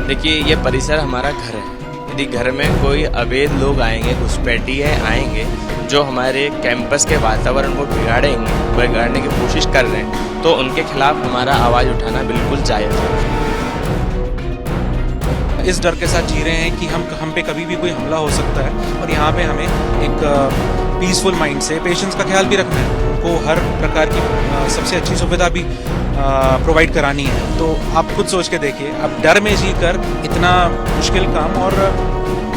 देखिए, ये परिसर हमारा घर है। यदि घर में कोई अवैध लोग आएंगे, घुसपैठिए आएंगे जो हमारे कैंपस के वातावरण को बिगाड़ने की कोशिश कर रहे हैं, तो उनके खिलाफ हमारा आवाज़ उठाना बिल्कुल जायज़ है। इस डर के साथ जी रहे हैं कि हम पे कभी भी कोई हमला हो सकता है, और यहाँ पे हमें एक पीसफुल माइंड से पेशेंट्स का ख्याल भी रखना है, उनको हर प्रकार की सबसे अच्छी सुविधा भी प्रोवाइड करानी है। तो आप खुद सोच के देखिए, अब डर में जी कर इतना मुश्किल काम और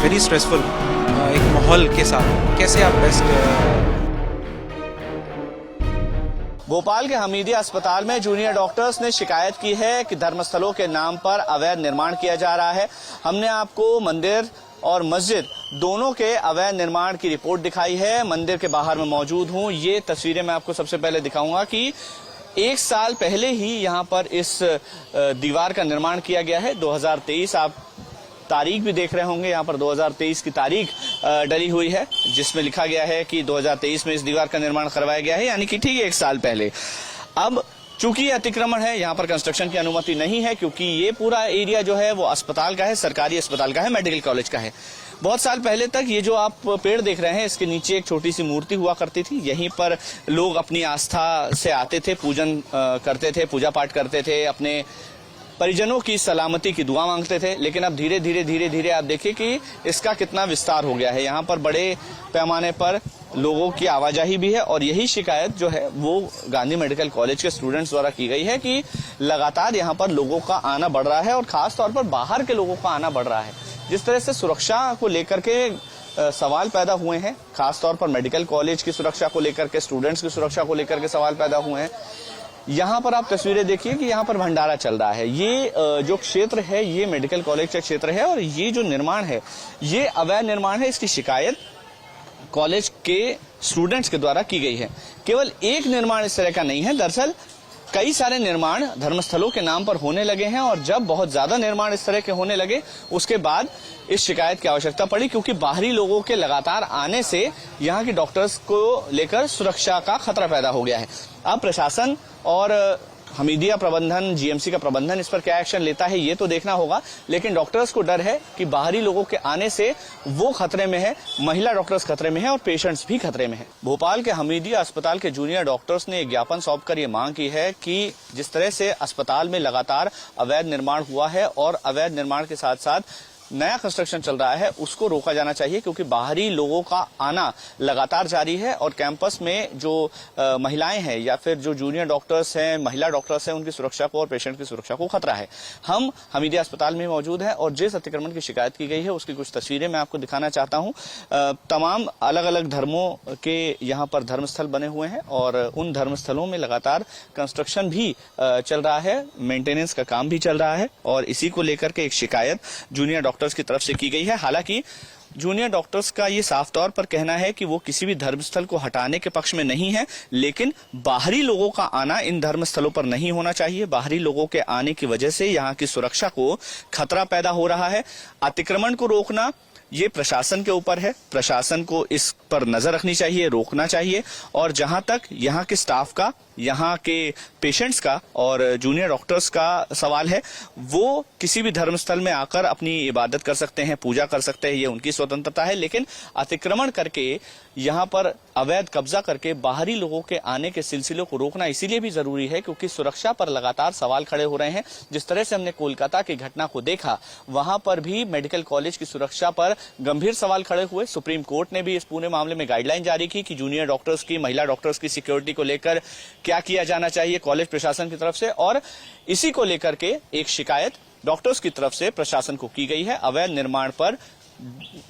वेरी स्ट्रेसफुल एक माहौल के साथ कैसे आप बेस्ट। भोपाल के हमीदिया अस्पताल में जूनियर डॉक्टर्स ने शिकायत की है कि धर्मस्थलों के नाम पर अवैध निर्माण किया जा रहा है। हमने आपको मंदिर और मस्जिद दोनों के अवैध निर्माण की रिपोर्ट दिखाई है। मंदिर के बाहर में मौजूद हूं। ये तस्वीरें मैं आपको सबसे पहले दिखाऊंगा कि 1 साल पहले ही यहां पर इस दीवार का निर्माण किया गया है। 2023 आप तारीख भी देख रहे होंगे, यहाँ पर 2023 की तारीख डली हुई है, जिसमें लिखा गया है कि 2023 में इस दीवार का निर्माण करवाया गया है, यानी कि ठीक 1 साल पहले। अब चूंकि अतिक्रमण है, यहाँ पर कंस्ट्रक्शन की अनुमति नहीं है, क्योंकि ये पूरा एरिया जो है वो अस्पताल का है, सरकारी अस्पताल का है, मेडिकल कॉलेज का है। बहुत साल पहले तक ये जो आप पेड़ देख रहे हैं, इसके नीचे एक छोटी सी मूर्ति हुआ करती थी। यहीं पर लोग अपनी आस्था से आते थे, पूजन करते थे, पूजा पाठ करते थे, अपने परिजनों की सलामती की दुआ मांगते थे। लेकिन अब धीरे धीरे आप देखिए कि इसका कितना विस्तार हो गया है। यहाँ पर बड़े पैमाने पर लोगों की आवाजाही भी है, और यही शिकायत जो है वो गांधी मेडिकल कॉलेज के स्टूडेंट्स द्वारा की गई है कि लगातार यहाँ पर लोगों का आना बढ़ रहा है, और खास तौर पर बाहर के लोगों का आना बढ़ रहा है। जिस तरह से सुरक्षा को लेकर के सवाल पैदा हुए हैं, खासतौर पर मेडिकल कॉलेज की सुरक्षा को लेकर के, स्टूडेंट्स की सुरक्षा को लेकर के सवाल पैदा हुए हैं। यहाँ पर आप तस्वीरें देखिए कि यहाँ पर भंडारा चल रहा है। ये जो क्षेत्र है ये मेडिकल कॉलेज का क्षेत्र है, और ये जो निर्माण है ये अवैध निर्माण है। इसकी शिकायत कॉलेज के स्टूडेंट्स के द्वारा की गई है। केवल एक निर्माण इस तरह का नहीं है, दरअसल कई सारे निर्माण धर्मस्थलों के नाम पर होने लगे हैं, और जब बहुत ज्यादा निर्माण इस तरह के होने लगे उसके बाद इस शिकायत की आवश्यकता पड़ी, क्योंकि बाहरी लोगों के लगातार आने से यहाँ के डॉक्टर्स को लेकर सुरक्षा का खतरा पैदा हो गया है। अब प्रशासन और हमीदिया प्रबंधन, जीएमसी का प्रबंधन इस पर क्या एक्शन लेता है ये तो देखना होगा, लेकिन डॉक्टर्स को डर है कि बाहरी लोगों के आने से वो खतरे में है, महिला डॉक्टर्स खतरे में है, और पेशेंट्स भी खतरे में है। भोपाल के हमीदिया अस्पताल के जूनियर डॉक्टर्स ने एक ज्ञापन सौंपकर ये मांग की है कि जिस तरह से अस्पताल में लगातार अवैध निर्माण हुआ है, और अवैध निर्माण के साथ साथ नया कंस्ट्रक्शन चल रहा है, उसको रोका जाना चाहिए, क्योंकि बाहरी लोगों का आना लगातार जारी है, और कैंपस में जो महिलाएं हैं या फिर जो जूनियर डॉक्टर्स हैं, महिला डॉक्टर्स हैं, उनकी सुरक्षा को और पेशेंट की सुरक्षा को खतरा है। हम हमीदिया अस्पताल में मौजूद हैं, और जिस अतिक्रमण की शिकायत की गई है उसकी कुछ तस्वीरें मैं आपको दिखाना चाहता हूँ। तमाम अलग अलग धर्मों के यहाँ पर धर्मस्थल बने हुए हैं, और उन धर्मस्थलों में लगातार कंस्ट्रक्शन भी चल रहा है, मेंटेनेंस का काम भी चल रहा है, और इसी को लेकर के एक शिकायत जूनियर डॉक्टर्स की तरफ से की गई है। हालांकि जूनियर डॉक्टर्स का ये साफ तौर पर कहना है कि वो किसी भी धर्मस्थल को हटाने के पक्ष में नहीं है, लेकिन बाहरी लोगों का आना इन धर्मस्थलों पर नहीं होना चाहिए। बाहरी लोगों के आने की वजह से यहाँ की सुरक्षा को खतरा पैदा हो रहा है। अतिक्रमण को रोकना ये प्रशासन के ऊपर है, प्रशासन को इस पर नजर रखनी चाहिए, रोकना चाहिए, और जहां तक यहाँ के स्टाफ का, यहाँ के पेशेंट्स का और जूनियर डॉक्टर्स का सवाल है, वो किसी भी धर्मस्थल में आकर अपनी इबादत कर सकते हैं, पूजा कर सकते हैं, ये उनकी स्वतंत्रता है। लेकिन अतिक्रमण करके यहाँ पर अवैध कब्जा करके बाहरी लोगों के आने के सिलसिले को रोकना इसीलिए भी जरूरी है, क्योंकि सुरक्षा पर लगातार सवाल खड़े हो रहे हैं। जिस तरह से हमने कोलकाता की घटना को देखा, वहां पर भी मेडिकल कॉलेज की सुरक्षा पर गंभीर सवाल खड़े हुए। सुप्रीम कोर्ट ने भी इस पूरे मामले में गाइडलाइन जारी की कि जूनियर डॉक्टर्स की, महिला डॉक्टर्स की सिक्योरिटी को लेकर क्या किया जाना चाहिए कॉलेज प्रशासन की तरफ से, और इसी को लेकर के एक शिकायत डॉक्टर्स की तरफ से प्रशासन को की गई है। अवैध निर्माण पर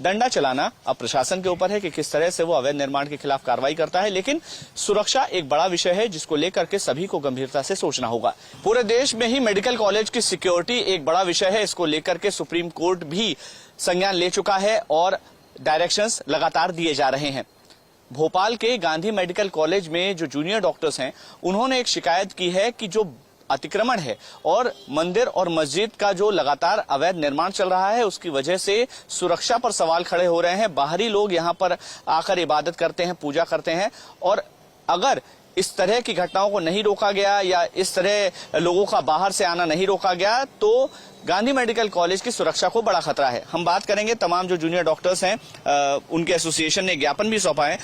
डंडा चलाना अब प्रशासन के ऊपर है कि किस तरह से वो अवैध निर्माण के खिलाफ कार्रवाई करता है, लेकिन सुरक्षा एक बड़ा विषय है जिसको लेकर के सभी को गंभीरता से सोचना होगा। पूरे देश में ही मेडिकल कॉलेज की सिक्योरिटी एक बड़ा विषय है, इसको लेकर के सुप्रीम कोर्ट भी संज्ञान ले चुका है, और डायरेक्शंस लगातार दिए जा रहे हैं। भोपाल के गांधी मेडिकल कॉलेज में जो जूनियर डॉक्टर्स हैं, उन्होंने एक शिकायत की है कि जो अतिक्रमण है और मंदिर और मस्जिद का जो लगातार अवैध निर्माण चल रहा है, उसकी वजह से सुरक्षा पर सवाल खड़े हो रहे हैं। बाहरी लोग यहाँ पर आकर इबादत करते हैं, पूजा करते हैं, और अगर इस तरह की घटनाओं को नहीं रोका गया या इस तरह लोगों का बाहर से आना नहीं रोका गया तो गांधी मेडिकल कॉलेज की सुरक्षा को बड़ा खतरा है। हम बात करेंगे तमाम जो जूनियर डॉक्टर्स हैं, उनके एसोसिएशन ने ज्ञापन भी सौंपा है।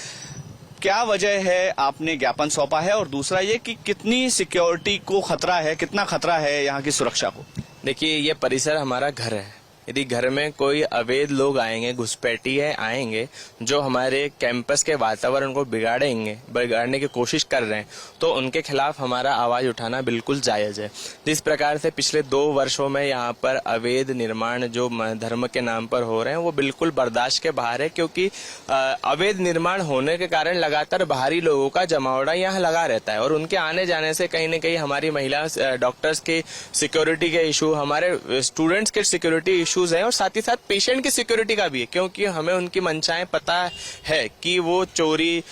क्या वजह है आपने ज्ञापन सौंपा है, और दूसरा ये कि कितनी सिक्योरिटी को खतरा है, कितना खतरा है यहाँ की सुरक्षा को? देखिए, ये परिसर हमारा घर है। यदि घर में कोई अवैध लोग आएंगे, घुसपैठिए आएंगे जो हमारे कैंपस के वातावरण को बिगाड़ने की कोशिश कर रहे हैं, तो उनके खिलाफ हमारा आवाज उठाना बिल्कुल जायज है। जिस प्रकार से पिछले 2 वर्षों में यहाँ पर अवैध निर्माण जो धर्म के नाम पर हो रहे हैं वो बिल्कुल बर्दाश्त के बाहर है, क्योंकि अवैध निर्माण होने के कारण लगातार बाहरी लोगों का जमावड़ा यहाँ लगा रहता है और उनके आने जाने से कहीं न कहीं हमारी महिला डॉक्टर्स की सिक्योरिटी के इशू, हमारे स्टूडेंट्स के सिक्योरिटी इशूज हैं और साथ ही साथ पेशेंट की सिक्योरिटी का भी है, क्योंकि हमें उनकी मंशाएं पता है कि वो चोरी,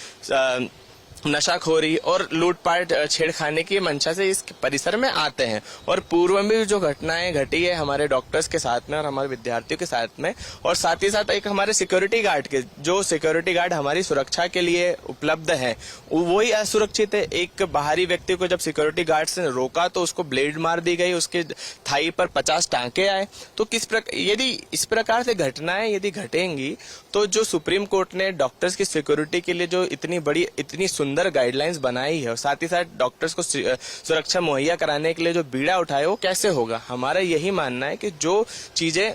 नशाखोरी और लूटपाट, छेड़खानी की मंशा से इस परिसर में आते हैं। और पूर्व में भी जो घटनाएं घटी है हमारे डॉक्टर्स के साथ में और हमारे विद्यार्थियों के साथ में, और साथ ही साथ एक हमारे सिक्योरिटी गार्ड के, जो सिक्योरिटी गार्ड हमारी सुरक्षा के लिए उपलब्ध है वही असुरक्षित है। एक बाहरी व्यक्ति को जब सिक्योरिटी गार्ड ने रोका तो उसको ब्लेड मार दी गई, उसके थाई पर 50 टांके आए। तो यदि इस प्रकार से घटनाएं यदि घटेंगी तो जो सुप्रीम कोर्ट ने डॉक्टर्स की सिक्योरिटी के लिए जो इतनी सुंदर गाइडलाइंस बनाई है और साथ ही साथ डॉक्टर्स को सुरक्षा मुहैया कराने के लिए जो बीड़ा उठाए वो कैसे होगा? हमारा यही मानना है कि जो चीजें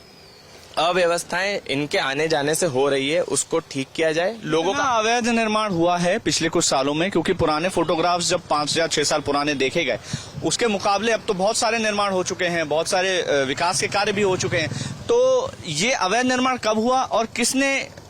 अव्यवस्थाएं इनके आने जाने से हो रही है उसको ठीक किया जाए। लोगों का अवैध निर्माण हुआ है पिछले कुछ सालों में, क्योंकि पुराने फोटोग्राफ्स जब 5 या 6 साल पुराने देखे गए उसके मुकाबले अब तो बहुत सारे निर्माण हो चुके हैं, बहुत सारे विकास के कार्य भी हो चुके हैं। तो ये अवैध निर्माण कब हुआ और किसने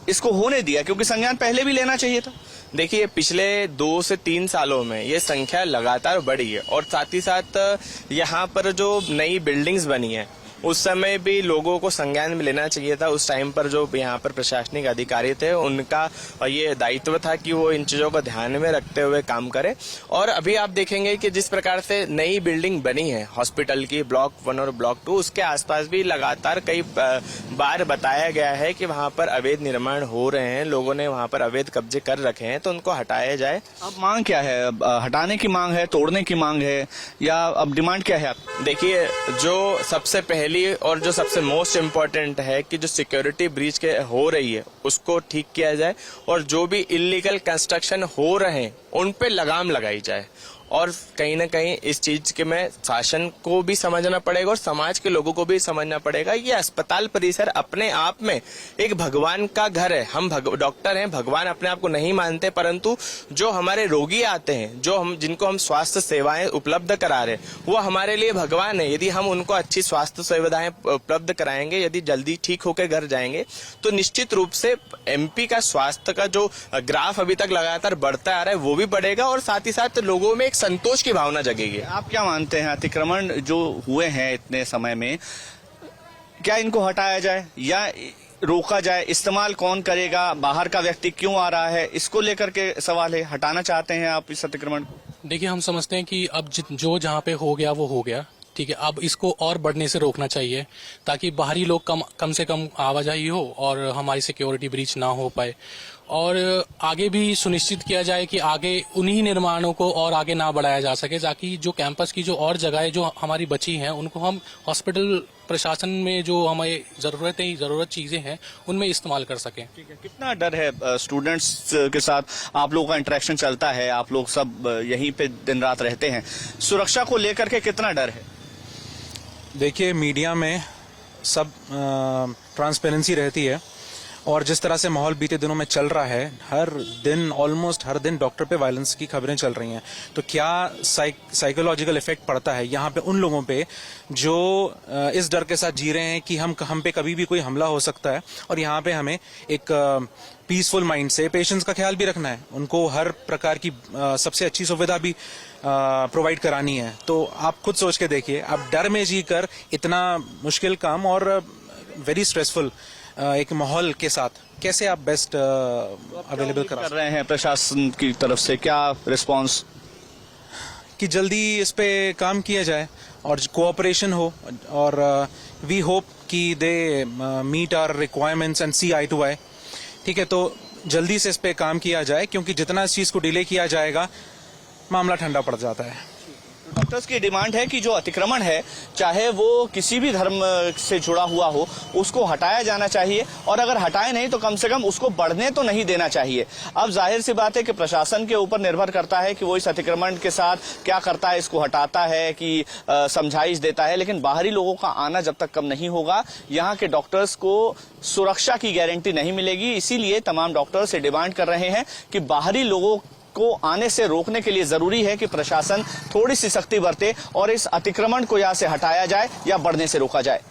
इसको होने दिया? क्योंकि संज्ञान पहले भी लेना चाहिए था। देखिए, पिछले 2 से 3 सालों में ये संख्या लगातार बढ़ी है और साथ ही साथ यहाँ पर जो नई बिल्डिंग्स बनी है उस समय भी लोगों को संज्ञान में लेना चाहिए था। उस टाइम पर जो यहाँ पर प्रशासनिक अधिकारी थे उनका ये दायित्व था कि वो इन चीजों को ध्यान में रखते हुए काम करें। और अभी आप देखेंगे कि जिस प्रकार से नई बिल्डिंग बनी है हॉस्पिटल की, ब्लॉक 1 और ब्लॉक 2, उसके आसपास भी लगातार कई बार बताया गया है कि वहाँ पर अवैध निर्माण हो रहे हैं, लोगों ने वहाँ पर अवैध कब्जे कर रखे हैं, तो उनको हटाया जाए। अब मांग क्या है? हटाने की मांग है, तोड़ने की मांग है, या अब डिमांड क्या है? देखिए, जो सबसे पहले और जो सबसे मोस्ट इम्पोर्टेंट है कि जो सिक्योरिटी ब्रीच के हो रही है उसको ठीक किया जाए और जो भी इलीगल कंस्ट्रक्शन हो रहे हैं उन पे लगाम लगाई जाए। और कहीं ना कहीं इस चीज के में शासन को भी समझना पड़ेगा और समाज के लोगों को भी समझना पड़ेगा। ये अस्पताल परिसर अपने आप में एक भगवान का घर है। हम डॉक्टर हैं, भगवान अपने आप को नहीं मानते, परंतु जो हमारे रोगी आते हैं, जिनको हम स्वास्थ्य सेवाएं उपलब्ध करा रहे हैं, वो हमारे लिए भगवान है। यदि हम उनको अच्छी स्वास्थ्य सुविधाएं उपलब्ध कराएंगे, यदि जल्दी ठीक होकर घर जाएंगे, तो निश्चित रूप से MP का स्वास्थ्य का जो ग्राफ अभी तक लगातार बढ़ता आ रहा है वो भी बढ़ेगा और साथ ही साथ लोगों में संतोष की भावना जगेगी। आप क्या मानते हैं, अतिक्रमण जो हुए हैं इतने समय में, क्या इनको हटाया जाए या रोका जाए? इस्तेमाल कौन करेगा? बाहर का व्यक्ति क्यों आ रहा है? इसको लेकर के सवाल है। हटाना चाहते हैं आप इस अतिक्रमण को? देखिए, हम समझते हैं कि अब जो जहाँ पे हो गया वो हो गया, ठीक है। अब इसको और बढ़ने से रोकना चाहिए ताकि बाहरी लोग कम से कम आवाजाही हो और हमारी सिक्योरिटी ब्रीच ना हो पाए, और आगे भी सुनिश्चित किया जाए कि आगे उन्हीं निर्माणों को और आगे ना बढ़ाया जा सके, ताकि जो कैंपस की जो और जगहें जो हमारी बची हैं उनको हम हॉस्पिटल प्रशासन में जो हमें जरूरत चीजें हैं उनमें इस्तेमाल कर सकें। ठीक है। कितना डर है स्टूडेंट्स के साथ? आप लोगों का इंटरेक्शन चलता है, आप लोग सब यहीं पे दिन रात रहते हैं, सुरक्षा को लेकर के कितना डर है? देखिए, मीडिया में सब ट्रांसपेरेंसी रहती है और जिस तरह से माहौल बीते दिनों में चल रहा है, ऑलमोस्ट हर दिन डॉक्टर पे वायलेंस की खबरें चल रही हैं। तो क्या साइकोलॉजिकल इफेक्ट पड़ता है यहाँ पे उन लोगों पे जो इस डर के साथ जी रहे हैं कि हम पे कभी भी कोई हमला हो सकता है, और यहाँ पे हमें एक पीसफुल माइंड से पेशेंट्स का ख्याल भी रखना है, उनको हर प्रकार की सबसे अच्छी सुविधा भी प्रोवाइड करानी है। तो आप खुद सोच के देखिए, आप डर में जीकर इतना मुश्किल काम और वेरी स्ट्रेसफुल एक माहौल के साथ कैसे आप बेस्ट अवेलेबल कर रहे हैं? प्रशासन की तरफ से क्या रिस्पांस? कि जल्दी इस पे काम किया जाए और कोऑपरेशन हो, और वी होप कि they meet our requirements and see eye to eye. ठीक है, तो जल्दी से इस पे काम किया जाए, क्योंकि जितना इस चीज को डिले किया जाएगा मामला ठंडा पड़ जाता है। डॉक्टर्स की डिमांड है कि जो अतिक्रमण है, चाहे वो किसी भी धर्म से जुड़ा हुआ हो, उसको हटाया जाना चाहिए, और अगर हटाए नहीं तो कम से कम उसको बढ़ने तो नहीं देना चाहिए। अब जाहिर सी बात है कि प्रशासन के ऊपर निर्भर करता है कि वो इस अतिक्रमण के साथ क्या करता है, इसको हटाता है कि समझाइश देता है, लेकिन बाहरी लोगों का आना जब तक कम नहीं होगा, यहाँ के डॉक्टर्स को सुरक्षा की गारंटी नहीं मिलेगी। इसीलिए तमाम डॉक्टर्स ये डिमांड कर रहे हैं कि बाहरी लोगों को आने से रोकने के लिए जरूरी है कि प्रशासन थोड़ी सी सख्ती बरते और इस अतिक्रमण को यहाँ से हटाया जाए या बढ़ने से रोका जाए।